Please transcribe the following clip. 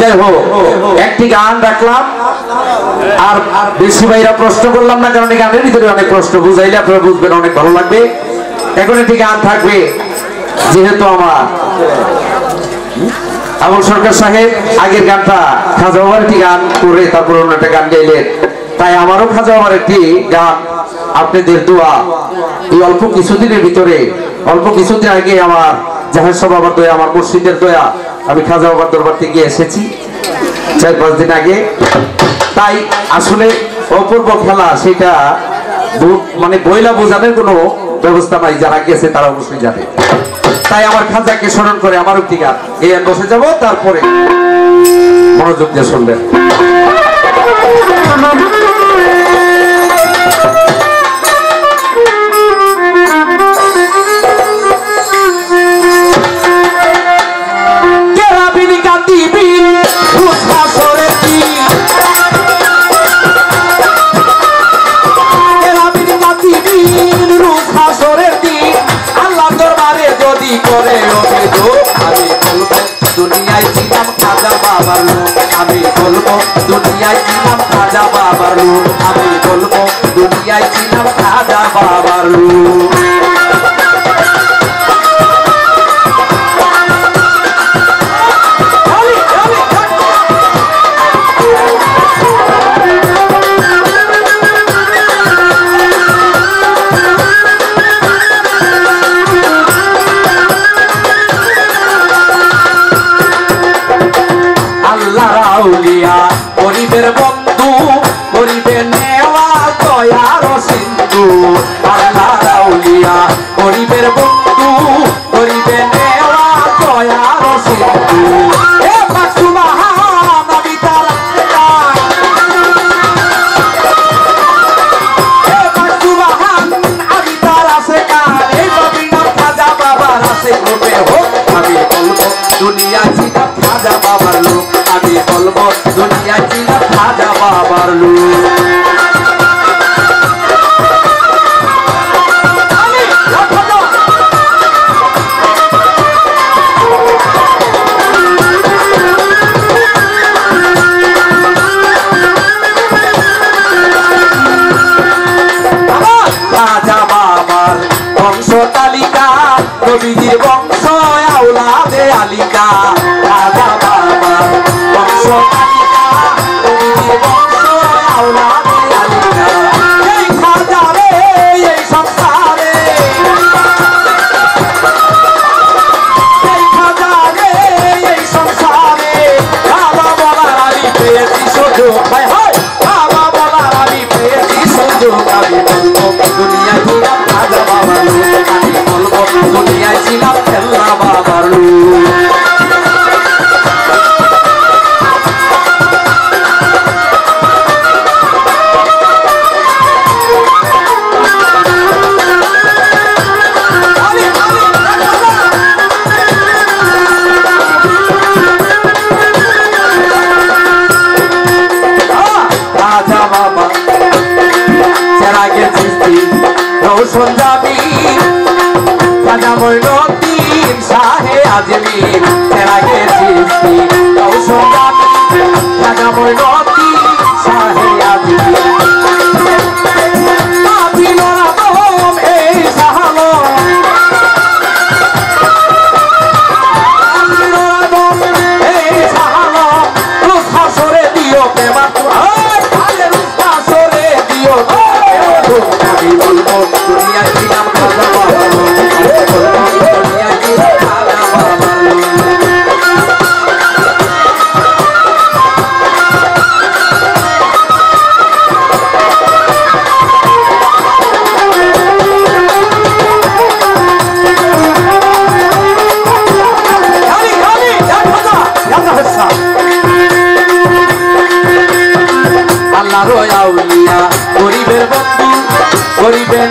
যাই হোক একটি গান রাখলাম আর বেশি ভাইরা প্রশ্ন করলাম না, কারণ এই গানের ভিতরে অনেক প্রশ্ন, বুঝাইলে আপনারা বুঝবেন, অনেক ভালো লাগবে। এখন একটি গান থাকবে, যেহেতু আমার আবুল সরকার সাহেব আগের গানটা খাজা বাবার একটি গান করে তারপর অন্য একটা গান গাইলেন, তাই আমারও খাজা বাবার একটি গান আপনাদের দোয়া, এই অল্প কিছুদিনের ভিতরে, অল্প কিছুদিন আগে আমার জাহের সব বাবার দয়া, আমার মসজিদের দয়া, আমি খাজা বাবার দরবার থেকে এসেছি 4-5 দিন আগে। তাই আসলে অপূর্ব খেলা, সেটা মানে বইলা বোঝানোর কোনো ব্যবস্থা নাই, যারা গেছে তারা অবশ্যই জানে। তাই আমার খাজাকে স্মরণ করে আমার একটি গান এই বসে যাব, তারপরে মনোযোগ দিয়ে শুনবেন। করে আমি বলবো দুনিয়ায় ছিলাম খাজা বাবার লোক, আমি বলবো দুনিয়ায় ছিলাম খাজা বাবার লোক, আমি বলবো দুনিয়ায় ছিলাম খাজা বাবার লোক। গরিবের বন্ধু গরিবে নেওয়া দয়ার সিন্ধু, আল্লাহ রাউলিয়া গরিবের বন্ধু গরিবে নেওয়া দয়ার সিন্ধু। এ পাকসু মহান আমি তার, এ পাকসু মহান আমি তার আছে কান, এই বাবিনাম খাজা বাবার আছে গ্রুপে হোক, আমি বলবো দুনিয়া ছিলাম খাজা বাবার লোক, আমি বলবো দুনিয়া ছিলাম খাজা বাবার লোক। খাজা বাবার বংশ তালিকা, নবীজির বংশ আওলাদে আলিকা, খাজা বাবার বংশ তালিকা, নবীজির বংশ আওলাদে আলিকা। এই খাজা রে এই সংসারে, এই খাজা রে এই সংসারে, বাবা বলার আমি পেয়েছি সুযোগ, ভাই হয় বাবা বলার আমি পেয়েছি সুযোগ, আমি বলবো দুনিয়ায় ছিলাম খাজা বাবার লোক, আমি বলবো দুনিয়ায় ছিলাম খেলা বাবার লোক। রৌশন যাবি খাজা মঈনুদ্দিন শাহে আজমির, তেরা গেছিস রৌশন যাবি খাজা মঈনুদ্দিন শাহে আজমির। এই সাহালো এই সাহালো রুস হাসরে দিও প্রেমা, রুস হাসরে দিও, আমি বলবো দুনিয়া ছিলাম খাজা বাবার লোক, আমি বলবো দুনিয়া ছিলাম খাজা বাবার লোক। আল্লাহর আউলিয়া গরিবের বন্ধু গরিবে